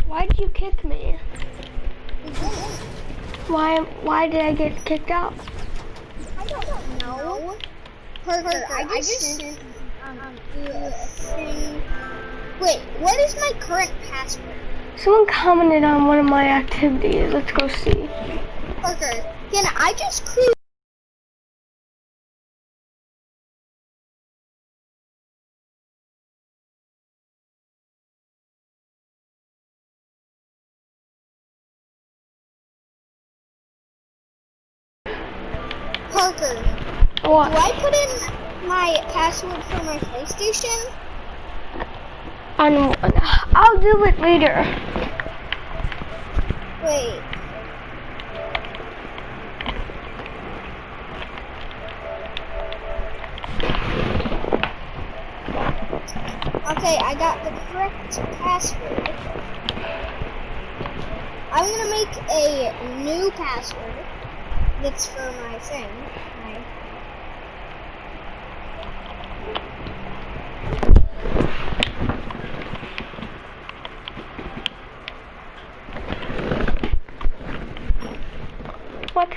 Why did you kick me? Why did I get kicked out? I don't know. Parker, I just sent you a thing. Wait, what is my current password? Someone commented on one of my activities. Let's go see. Parker, can I just cruise? Parker, What? do I put in my password for my PlayStation? I'll do it later. Wait. Okay, I got the correct password. I'm gonna make a new password that's for my thing. What?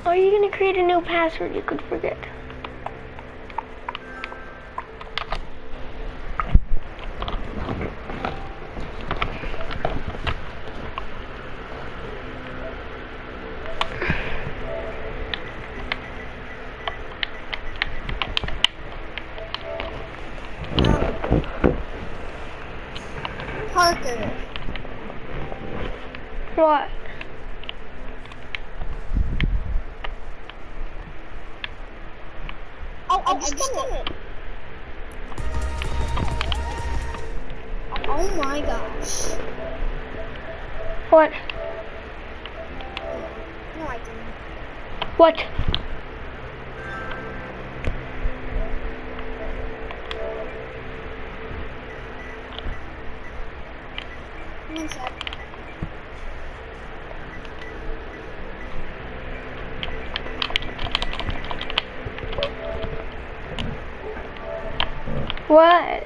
Are you gonna create a new password you could forget? Parker. What? I just done it. Oh my gosh. What? No, I didn't. What? One sec. What?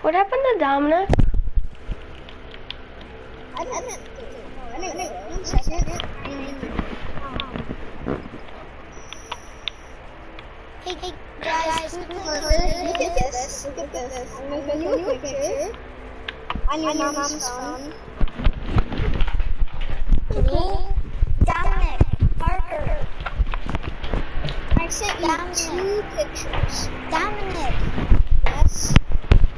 What happened to Dominic? I didn't. Anyway, 1 second. Hey guys, look at this. Look at this. I'm gonna send you a picture on your mom's phone. Me, Dominic, Parker. I sent you 2 pictures. Dominic. Yes.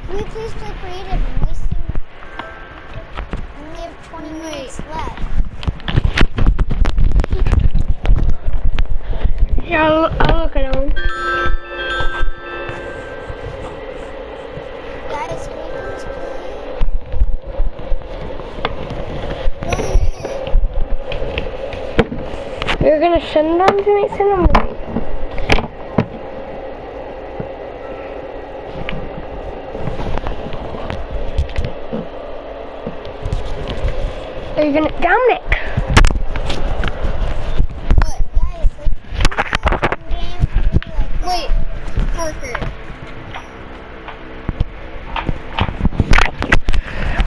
Will you please play creative? I'm wasting. We only have 20 minutes left. Yeah, I'll look at him. Guys, can you please play? 1 minute. You're gonna send them to me? Send them to me. Are you gonna, Dominic? What, guys? Wait, Parker.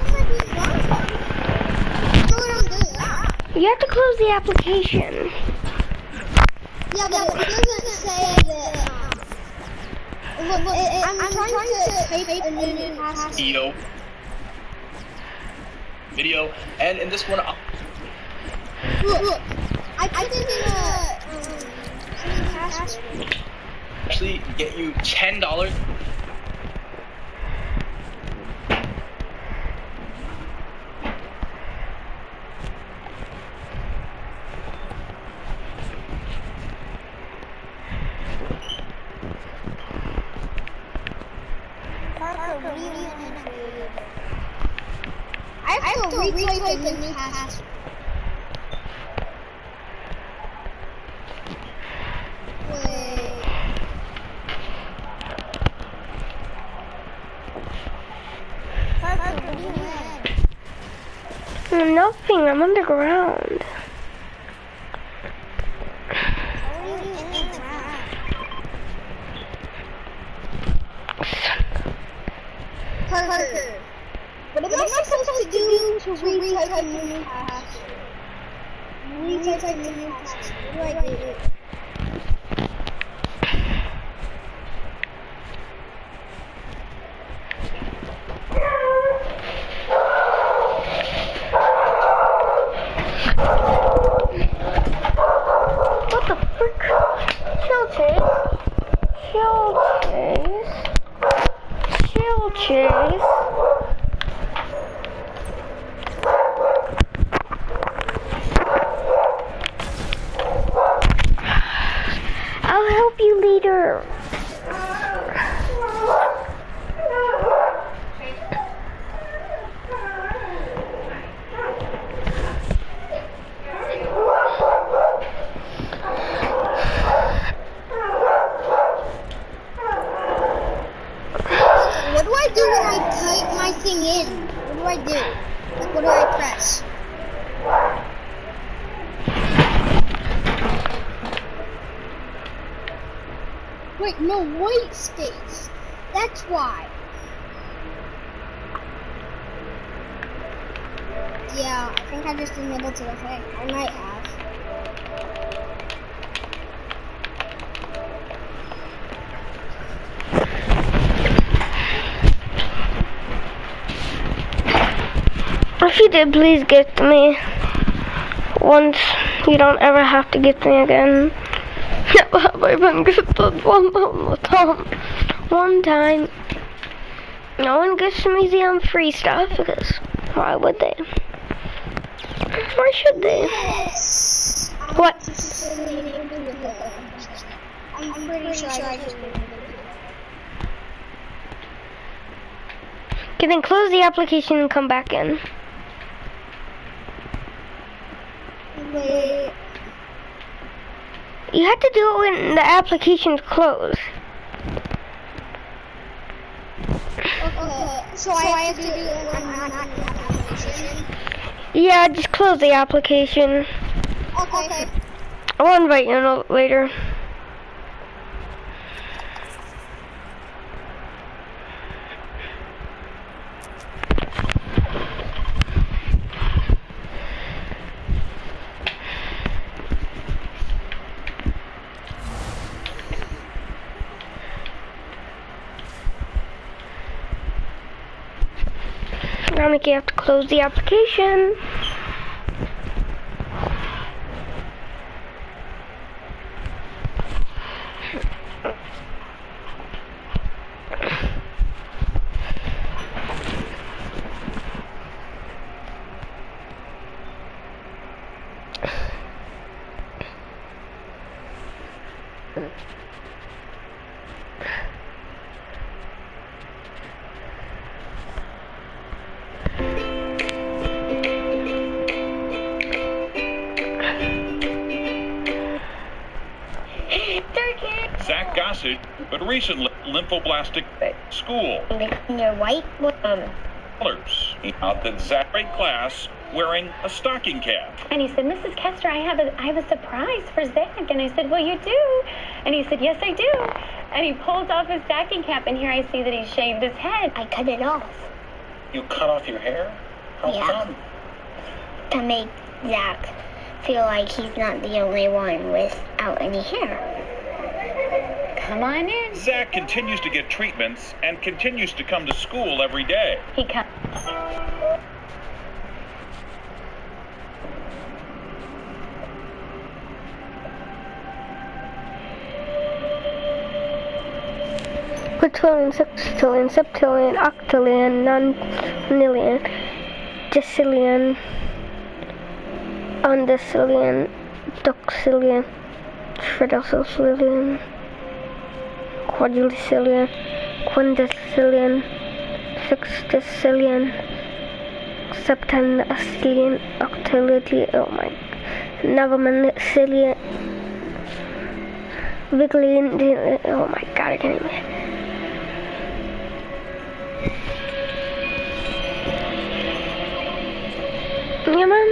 What am I doing wrong? I know what I'm doing wrong. You have to close the application. Yeah, but it doesn't say that. I'm trying to type a new password. Video, and in this one, Look, I put in a new password. actually get you $10. Parker, really innovative. I have to retype a new password. Nothing, I'm underground. How are you in the ground? Parker, what am I supposed to do to retype a new password? Retype a new password. What do I do? What the frick? Chill chase. Chill chase. I'll help you later. What do I do when I type my thing in? What do I do? Like, what do I press? Wait, no, white space. That's why. Yeah, I think I just enabled to effect. I might have. If you did, please gift me. Once, you don't ever have to gift me again. Never have I been gifted one time. One time. No one gifts museum free stuff because why would they? Why should they? Yes. What? I'm pretty sure I just Okay, then close the application and come back in. Wait. You have to do it when the application's closed. Okay. So I have to do it when I'm not in the application. Yeah, just close the application. Okay. I'll invite you later. Now you have to close the application. Zach Gossett, but recently lymphoblastic school. You're white? Colors. He out that Zach grade class wearing a stocking cap. And he said, Mrs. Kester, I have a surprise for Zach. And I said, well, you do? And he said, yes, I do. And he pulls off his stocking cap, and here I see that he shaved his head. I cut it off You cut off your hair? How Yeah. come? to make Zach feel like he's not the only one without any hair. Come on in. Zach continues to get treatments and continues to come to school every day. He comes. Quintillion, sextillion, septillion, octillion, nonillion, decillion, undecillion, duxillion, tridecillion, quadricillion, quindecillion, sextillion, septenacillion, octillion, oh my, novemillion, vigillion, oh my god, I can't even. Yeah, man.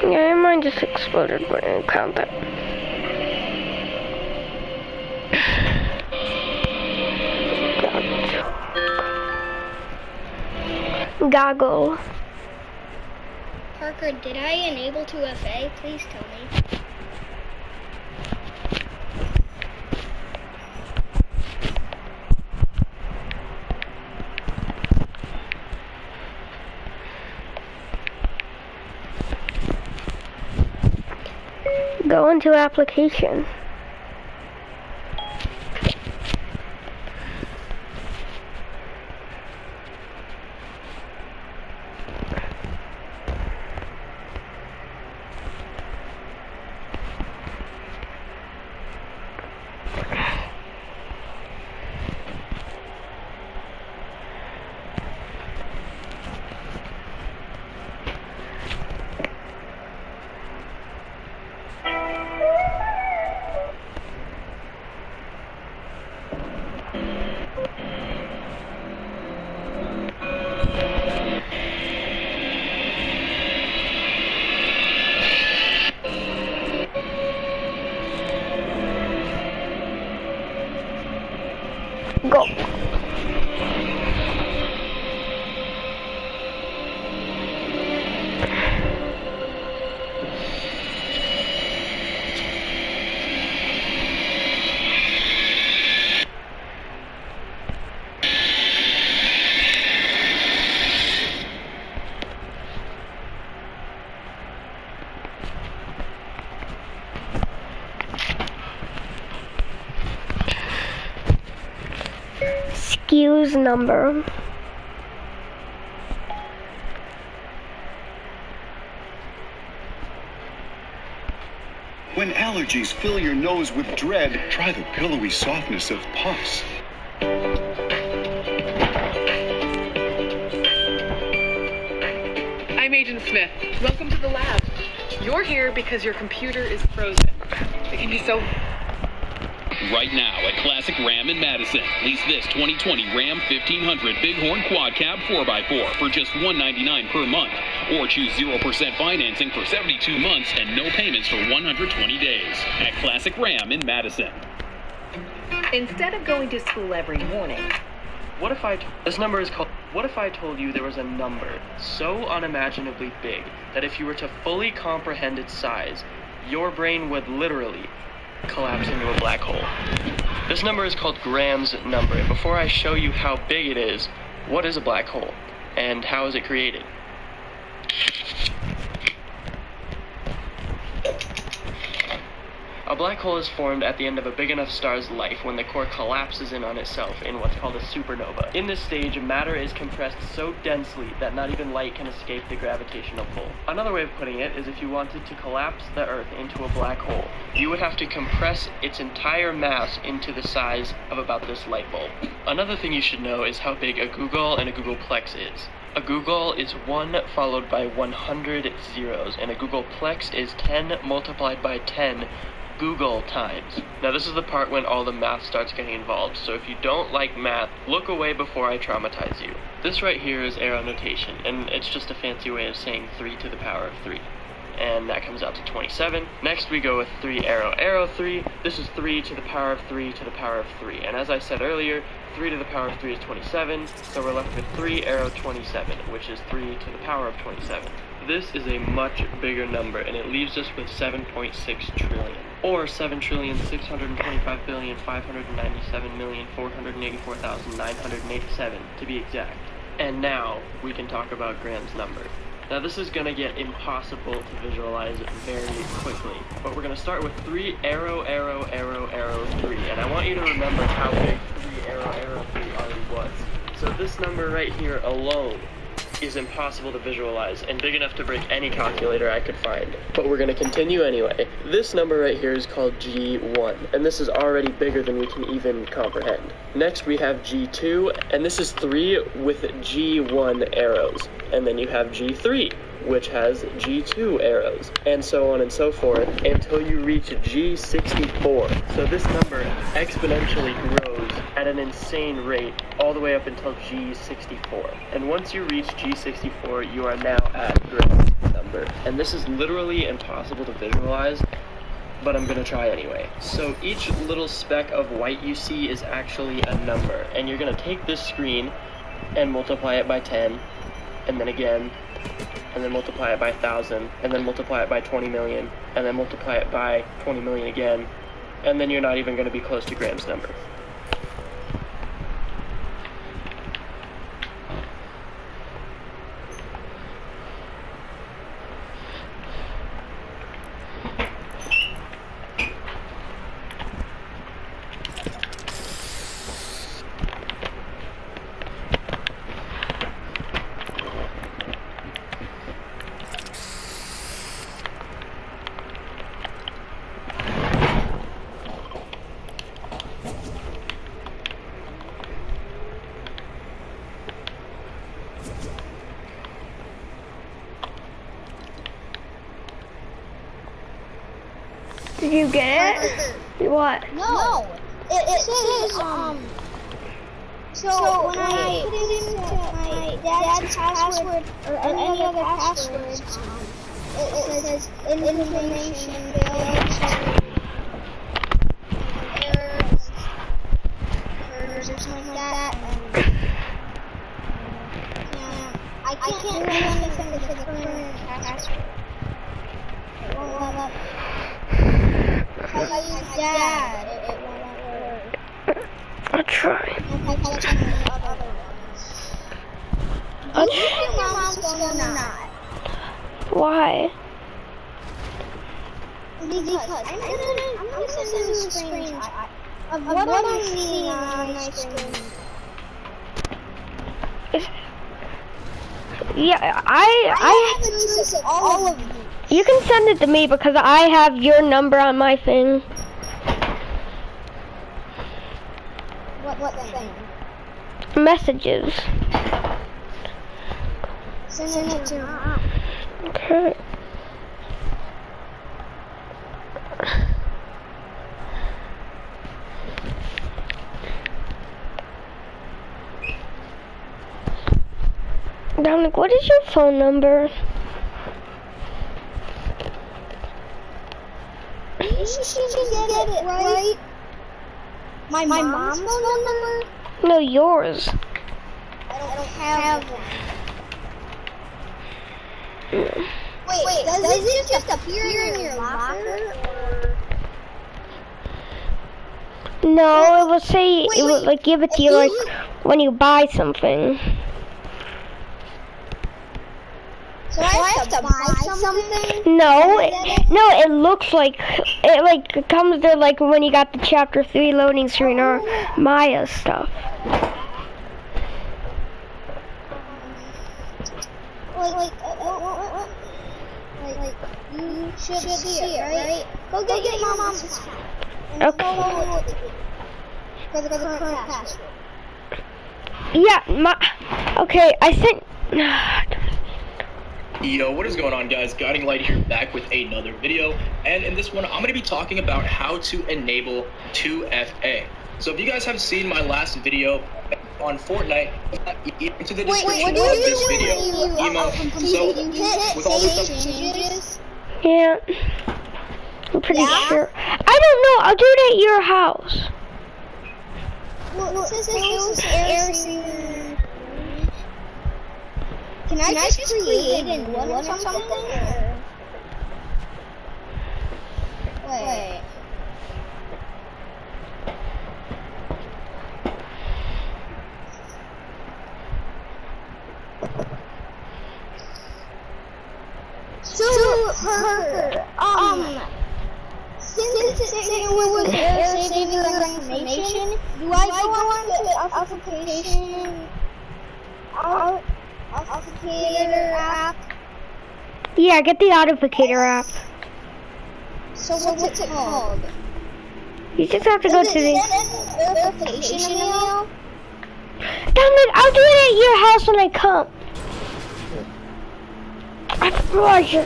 Yeah, mine just exploded, but I didn't count that. Goggle. Parker, did I enable 2FA? Please tell me. Go into application. Go. Excuse number. When allergies fill your nose with dread, try the pillowy softness of Puffs. I'm Agent Smith. Welcome to the lab. You're here because your computer is frozen. It can be so... Right now at Classic Ram in Madison. Lease this 2020 Ram 1500 Bighorn Quad Cab 4x4 for just $199 per month. Or choose 0% financing for 72 months and no payments for 120 days. At Classic Ram in Madison. Instead of going to school every morning... What if I told you there was a number so unimaginably big that if you were to fully comprehend its size, your brain would literally collapse into a black hole? This number is called Graham's number, and before I show you how big it is, what is a black hole, and how is it created? A black hole is formed at the end of a big enough star's life when the core collapses in on itself in what's called a supernova. In this stage, matter is compressed so densely that not even light can escape the gravitational pull. Another way of putting it is if you wanted to collapse the Earth into a black hole, you would have to compress its entire mass into the size of about this light bulb. Another thing you should know is how big a googol and a googolplex is. A googol is 1 followed by 100 zeros, and a googolplex is 10 multiplied by 10 Google times. Now this is the part when all the math starts getting involved, so if you don't like math, look away before I traumatize you. This right here is arrow notation, and it's just a fancy way of saying 3 to the power of 3. And that comes out to 27. Next we go with 3 arrow 3. This is 3 to the power of 3 to the power of 3. And as I said earlier, 3 to the power of 3 is 27, so we're left with 3 arrow 27, which is 3 to the power of 27. This is a much bigger number, and it leaves us with 7.6 trillion. Or 7,625,597,484,987 to be exact. And now we can talk about Graham's number. Now this is going to get impossible to visualize very quickly, but we're going to start with 3 arrow 3, and I want you to remember how big 3 arrow 3 already was. So this number right here alone is impossible to visualize and big enough to break any calculator I could find. But we're going to continue anyway. This number right here is called G1, and this is already bigger than we can even comprehend. Next we have G2, and this is 3 with G1 arrows. And then you have G3, which has G2 arrows, and so on and so forth until you reach G64. So this number exponentially grows at an insane rate all the way up until G64. And once you reach G64, you are now at Graham's number. And this is literally impossible to visualize, but I'm gonna try anyway. So each little speck of white you see is actually a number, and you're gonna take this screen and multiply it by 10, and then again, and then multiply it by 1,000, and then multiply it by 20 million, and then multiply it by 20 million again, and then you're not even gonna be close to Graham's number. Did you get it? What? No. It says, so when I put it into my dad's password or any other passwords, it says information failed to errors or something like that. And yeah, I can't do anything with the current password. It won't let me. If I use Dad, it won't work. I'll try. Do you have your mom's phone or not? Why? Because I'm gonna send you a screenshot of what I'm seeing on my screen. Yeah, I have a choice of all of these. You can send it to me because I have your number on my thing. What thing? Messages. Send it to me. Okay. Dominic, what is your phone number? You should get it right. My mom's phone number? No, yours. I don't have one. Wait, does it just appear in your locker? No, it will say, it will like give it to you like when you buy something. So I have to buy something? No, it looks like, it like comes there like when you got the chapter 3 loading screen or Maya stuff. Like, you should see it, right? Go get your mom's account. And Okay. For the current password. Yeah, okay, I sent, Yo, what is going on, guys? Guiding Light here, back with another video, and in this one I'm going to be talking about how to enable 2FA. So if you guys have seen my last video on Fortnite, into the description of this video, email. So with all this stuff, yeah, I'm pretty sure. I don't know, I'll do it at your house. Well, since it shows Can I just create and run something? Or? Wait. So, since it was error saving the information, do I go on to application? Authenticator app? Yeah, get the Authenticator app. So what's it called? You just have to go to the... verification email? Dominic, I'll do it at your house when I come. I forgot you.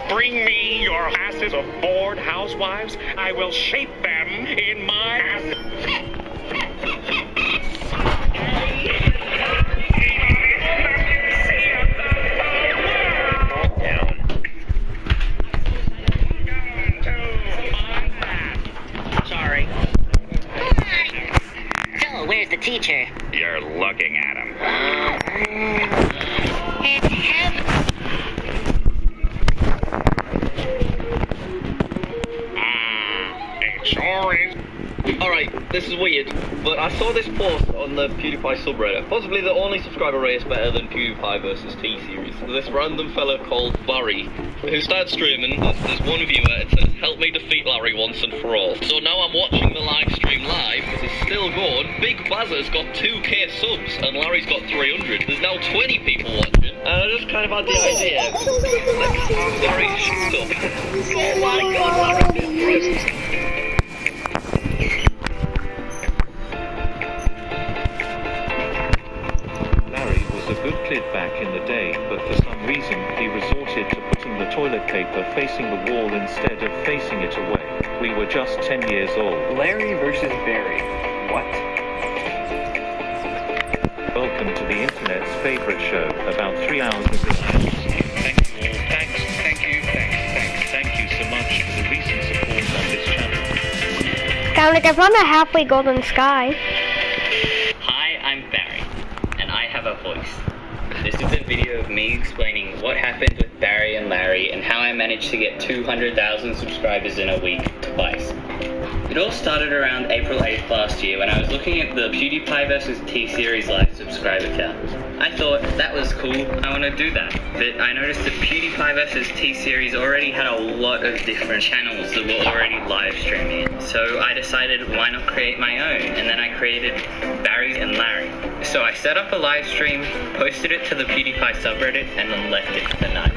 Bring me your asses of bored housewives. I will shape them in my ass. the teacher. You're looking at him. It sure is. Alright, this is weird, but I saw this post on the PewDiePie subreddit. Possibly the only subscriber race better than PewDiePie versus T-Series. This random fella called Barry, who started streaming. There's one viewer, it says, "Help me defeat Larry once and for all." So now I'm watching the live stream live, because it's still going. Big Bazza's got 2k subs, and Larry's got 300. There's now 20 people watching, and I just kind of had the idea. Larry, shut up. Oh my god, Larry, this a good kid back in the day, but for some reason he resorted to putting the toilet paper facing the wall instead of facing it away. We were just 10 years old. Larry versus Barry. What? Welcome to the internet's favorite show, about 3 hours ago. Thank you all. Thank you so much for the recent support on this channel. Dominic, I found a halfway golden sky. Hi, I'm Barry, and I have a voice. This is a video of me explaining what happened with Barry and Larry and how I managed to get 200,000 subscribers in a week twice. It all started around April 8th last year when I was looking at the PewDiePie vs T-Series live subscriber count. I thought, that was cool, I want to do that. But I noticed that PewDiePie vs T-Series already had a lot of different channels that were already live streaming it. So I decided, why not create my own? And then I created Barry and Larry. So I set up a live stream, posted it to the PewDiePie subreddit, and then left it for the night.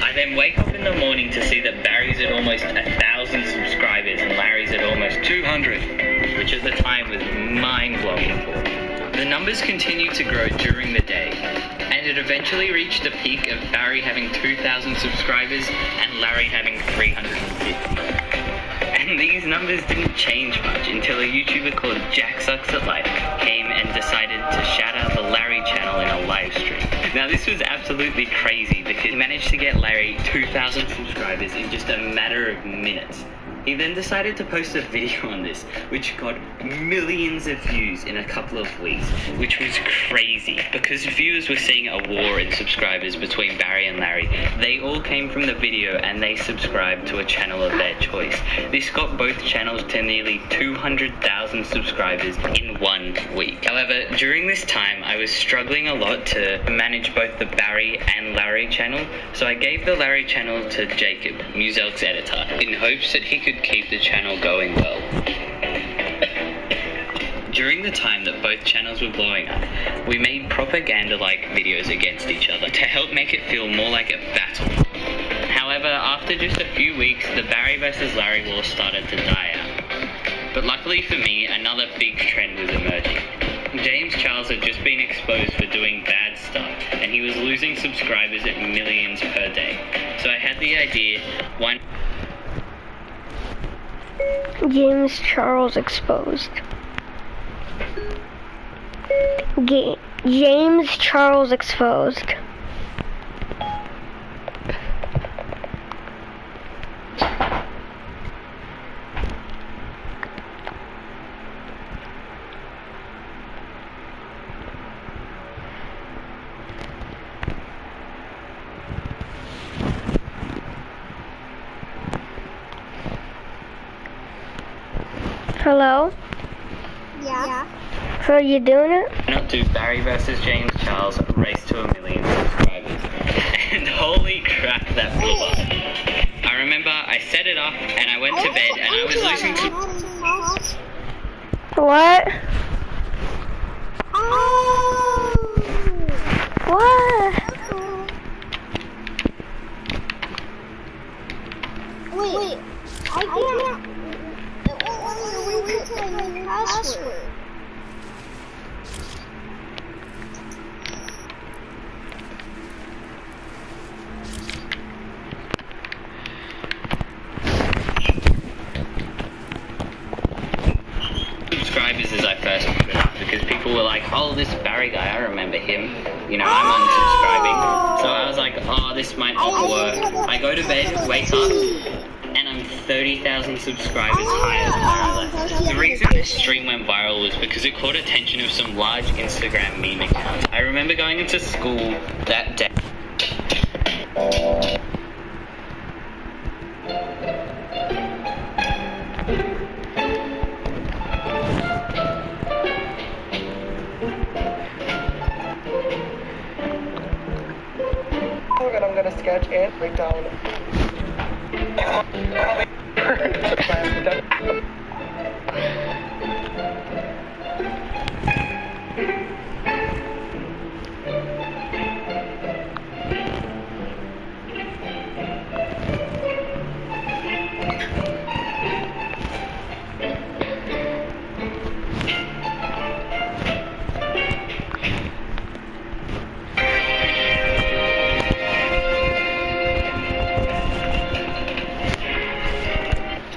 I then wake up in the morning to see that Barry's at almost 1,000 subscribers and Larry's at almost 200, which at the time was mind-blowing for me. The numbers continued to grow during the day, and it eventually reached a peak of Barry having 2,000 subscribers and Larry having 350. And these numbers didn't change much until a YouTuber called Jack Sucks at Life came and decided to shout out the Larry channel in a live stream. Now this was absolutely crazy because he managed to get Larry 2,000 subscribers in just a matter of minutes. He then decided to post a video on this, which got millions of views in a couple of weeks, which was crazy, because viewers were seeing a war in subscribers between Barry and Larry. They all came from the video and they subscribed to a channel of their choice. This got both channels to nearly 200,000 subscribers in 1 week. However, during this time, I was struggling a lot to manage both the Barry and Larry channel, so I gave the Larry channel to Jacob, Muselk's editor, in hopes that he could keep the channel going well. During the time that both channels were blowing up, we made propaganda-like videos against each other to help make it feel more like a battle. However, after just a few weeks, the Barry vs Larry war started to die out. But luckily for me, another big trend was emerging. James Charles had just been exposed for doing bad stuff, and he was losing subscribers at millions per day. So I had the idea, why James Charles exposed. James Charles exposed. Hello? Yeah. So you doing it? not do Barry versus James Charles race to 1 million subscribers. And holy crap, that blew up. I remember I set it up and I went to bed and I was listening to... What? What? Wait, I can't. It won't let me reset my password. Subscribers as I first put it up because people were like, oh, this Barry guy, I remember him. You know, I'm unsubscribing. So I was like, oh, this might not work. I go to bed, wake up, and I'm 30,000 subscribers higher than where I left. The reason this stream went viral was because it caught attention of some large Instagram meme accounts. I remember going into school that day. I'm gonna sketch and break down.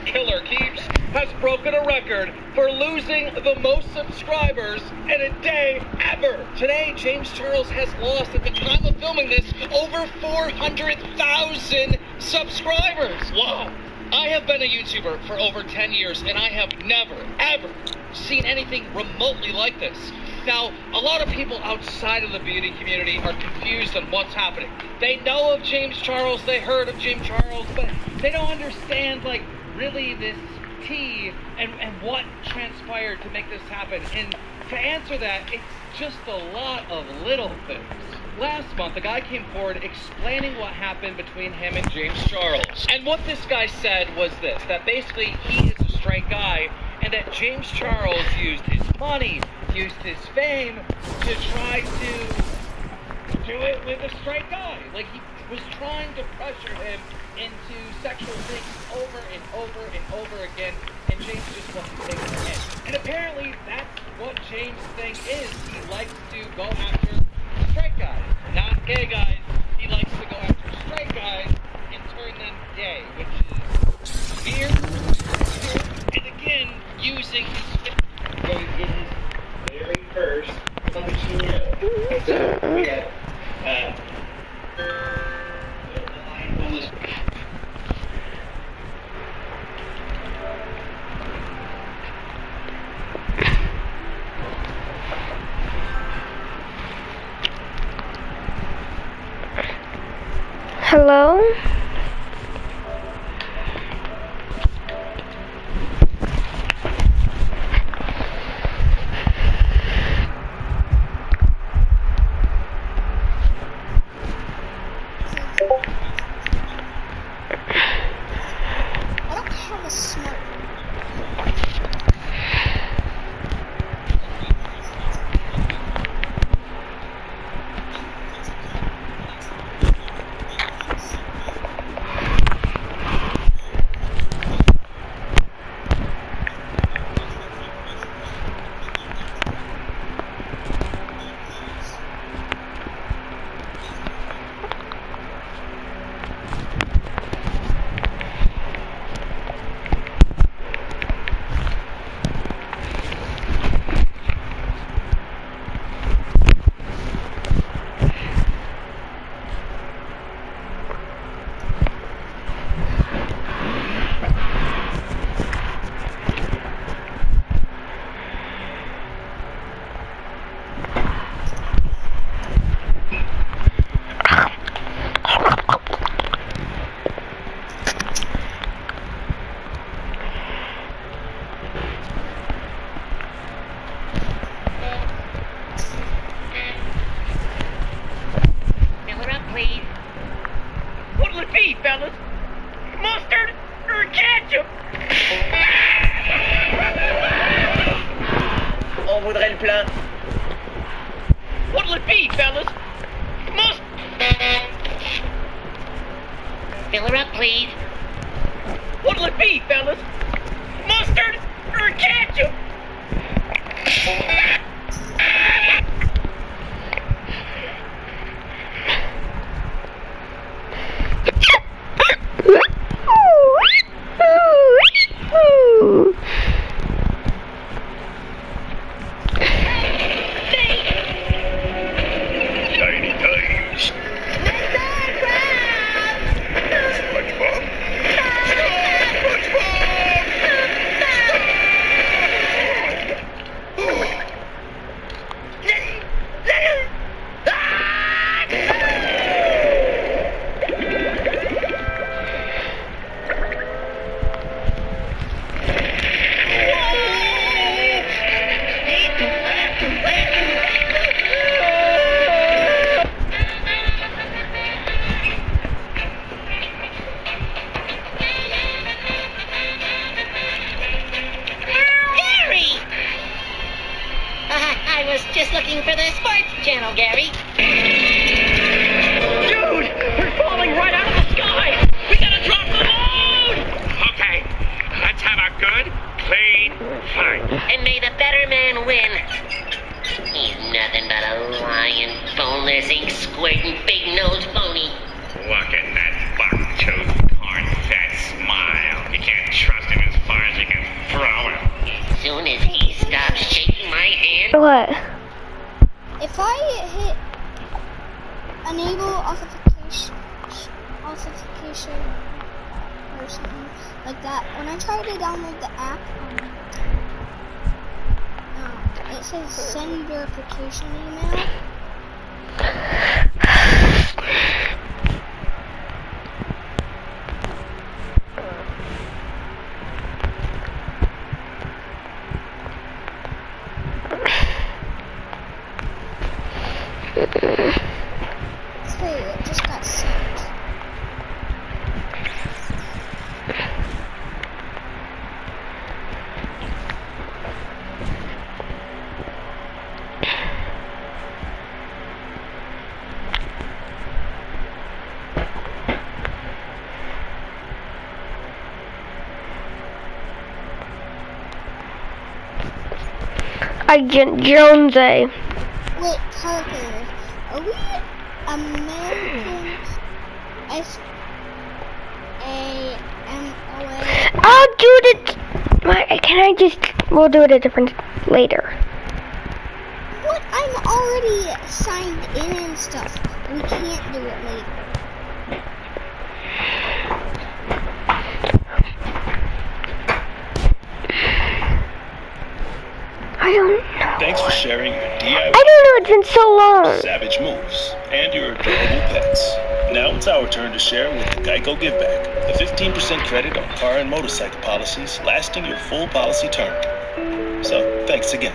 Killer Keeps has broken a record for losing the most subscribers in a day ever. Today, James Charles has lost, at the time of filming this, over 400,000 subscribers. Wow. I have been a YouTuber for over 10 years, and I have never, ever seen anything remotely like this. Now, a lot of people outside of the beauty community are confused on what's happening. They know of James Charles, they heard of James Charles, but they don't understand, like, really this tea and what transpired to make this happen. And to answer that, it's just a lot of little things. Last month, a guy came forward explaining what happened between him and James Charles. And what this guy said was this, that basically he is a straight guy, and that James Charles used his money, used his fame to try to do it with a straight guy. Like, he was trying to pressure him into sexual things over and over and over again, and James just wasn't taking it in. And apparently, that's what James' thing is. He likes to go after straight guys, not gay guys. He likes to go after straight guys and turn them gay, which is weird. And again, using his going to get his very first cappuccino. So we have Hello? I don't have a smart. fellas? Mustard or ketchup? On voudrait le plein. What'll it be, fellas? Fill her up, please. What'll it be, fellas? Mustard or ketchup? Tiny Times. SpongeBob. SpongeBob. I was just looking for the sports channel, Gary. Dude, we're falling right out of the sky. We gotta drop the load. Okay, let's have a good, clean fight. And may the better man win. He's nothing but a lying, boneless, ink-squirting, big-nosed phony. Look at that buck-toothed, corn-fed smile. You can't trust him as far as you can throw him. As soon as he stops shaking my hand... What? If I hit enable authentication or something like that, when I try to download the app, it says send verification email. Okay, it just got sent. Agent Jonesy. Wait, Parker, are we Americans? S-A-M-O-A? I'll do it. Can I just? We'll do it a different later. What? I'm already signed in and stuff. We can't do it later. I don't know. Thanks for sharing your DIY. I don't know. It's been so long. Savage moves and your adorable pets. Now it's our turn to share with the Geico Give Back, a 15% credit on car and motorcycle policies lasting your full policy term. So, thanks again.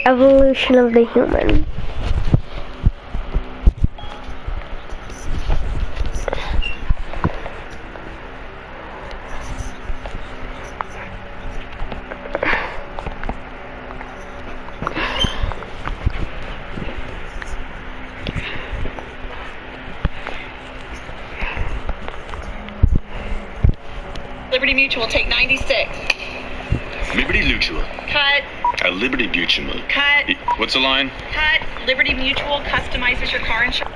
Evolution of the human. Mutual, take 96. Liberty Mutual. Cut. Liberty Mutual. Cut. What's the line? Cut. Liberty Mutual customizes your car insurance.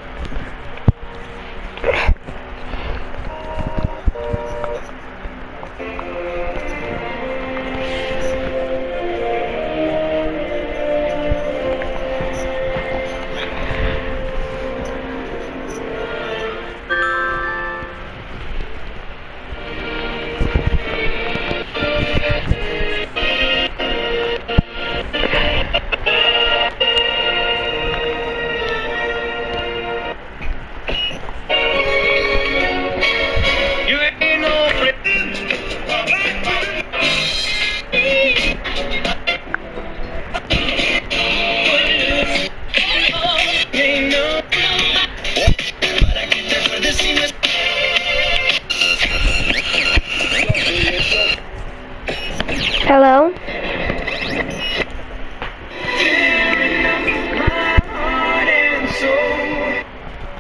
Hello?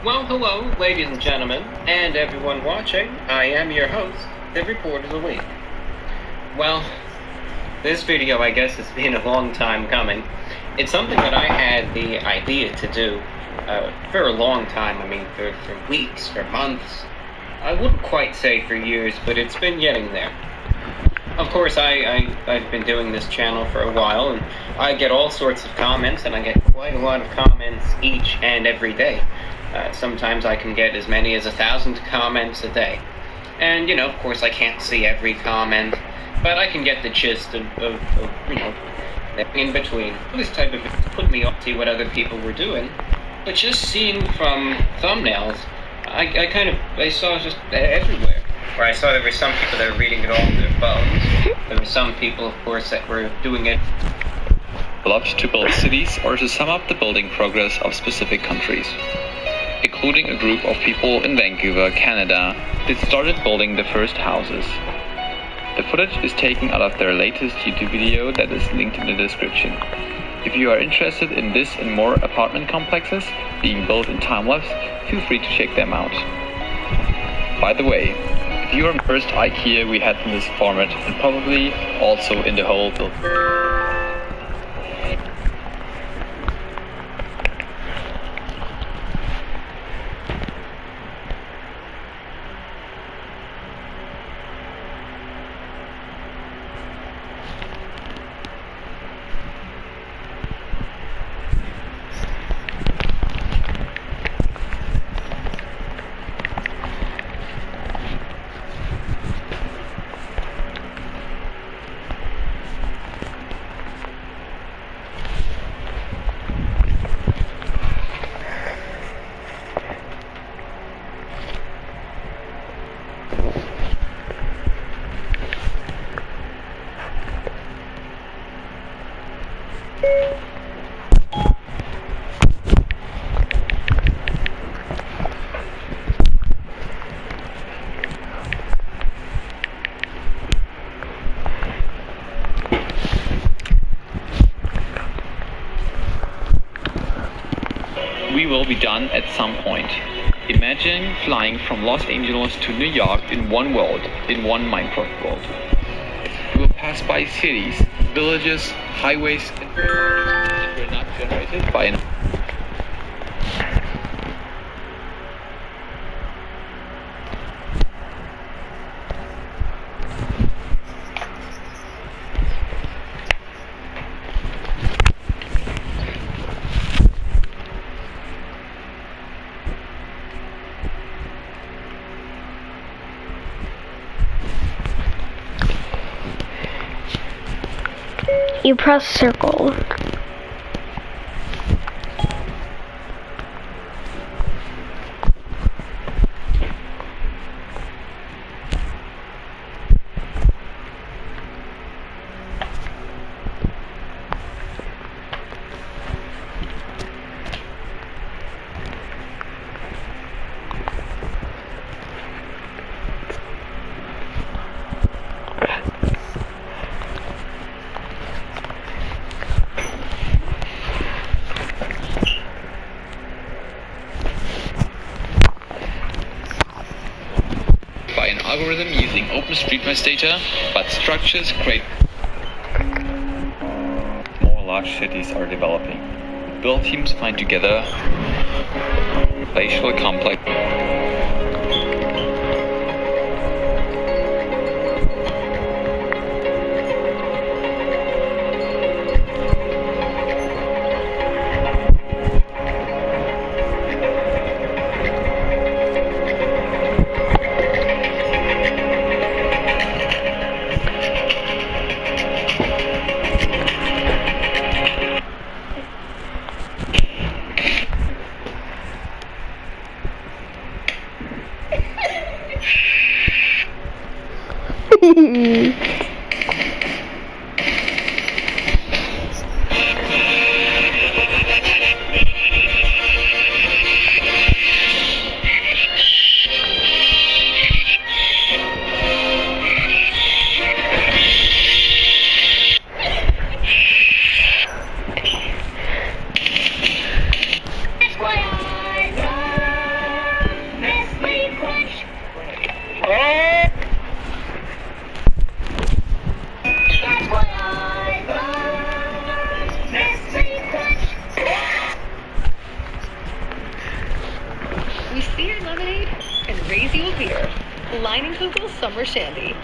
Well, hello, ladies and gentlemen, and everyone watching. I am your host, the Reporters Awake. Well, this video, I guess, has been a long time coming. It's something that I had the idea to do for a long time. I mean, for weeks, for months. I wouldn't quite say for years, but it's been getting there. Of course, I've been doing this channel for a while, and I get all sorts of comments, and I get quite a lot of comments each and every day. Sometimes I can get as many as 1,000 comments a day. And, you know, of course I can't see every comment, but I can get the gist of you know, in between. This type of videos put me off to see what other people were doing, but just seeing from thumbnails, I saw just everywhere. Where I saw there were some people that were reading it all on their phones. There were some people, of course, that were doing it. Developed to build cities or to sum up the building progress of specific countries. Including a group of people in Vancouver, Canada, that started building the first houses. The footage is taken out of their latest YouTube video that is linked in the description. If you are interested in this and more apartment complexes being built in time-lapse, feel free to check them out. By the way, if you are the first IKEA we had in this format, and probably also in the whole build. We will be done at some point. Imagine flying from Los Angeles to New York in one world, in one Minecraft world. We will pass by cities, villages, highways, and roads that were not generated by an You press circle. OpenStreetMaps data, but structures create. More large cities are developing. Build teams find together spatial complex. We steer lemonade and raise you a beer. Leinenkugel Summer Shandy.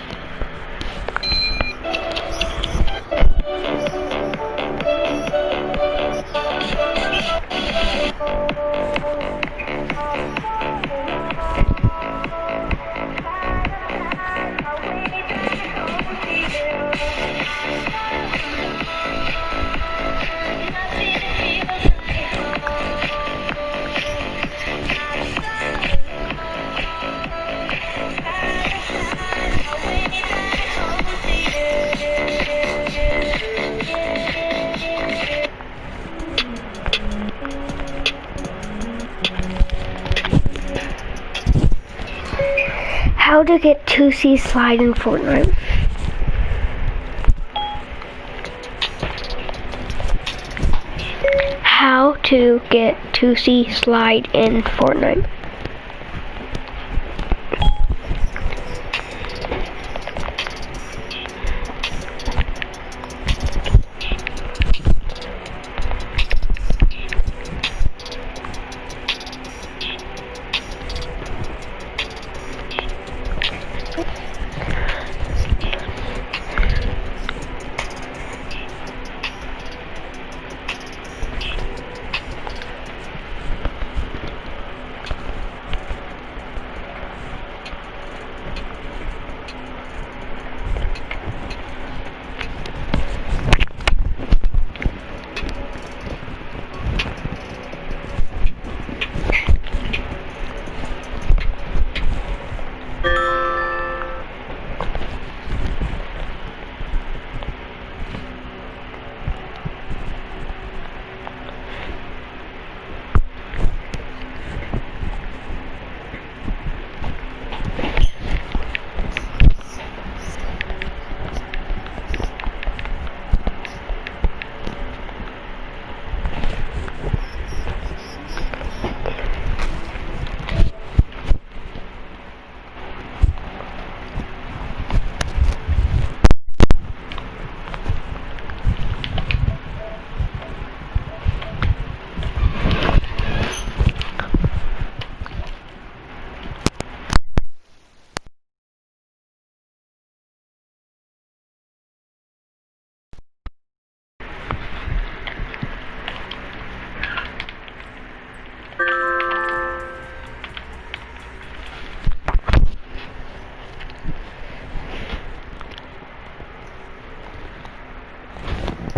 How to get 2C slide in Fortnite. How to get 2C slide in Fortnite.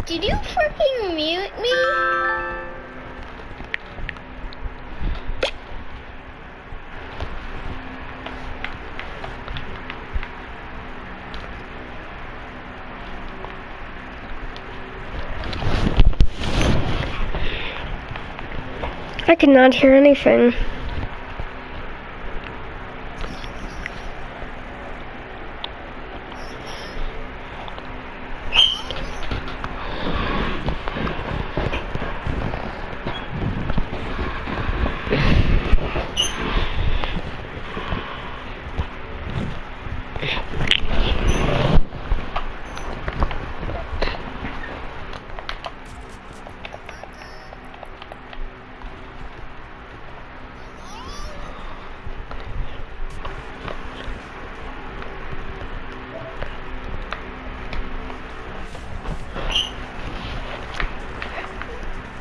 Did you freaking mute me? I cannot hear anything.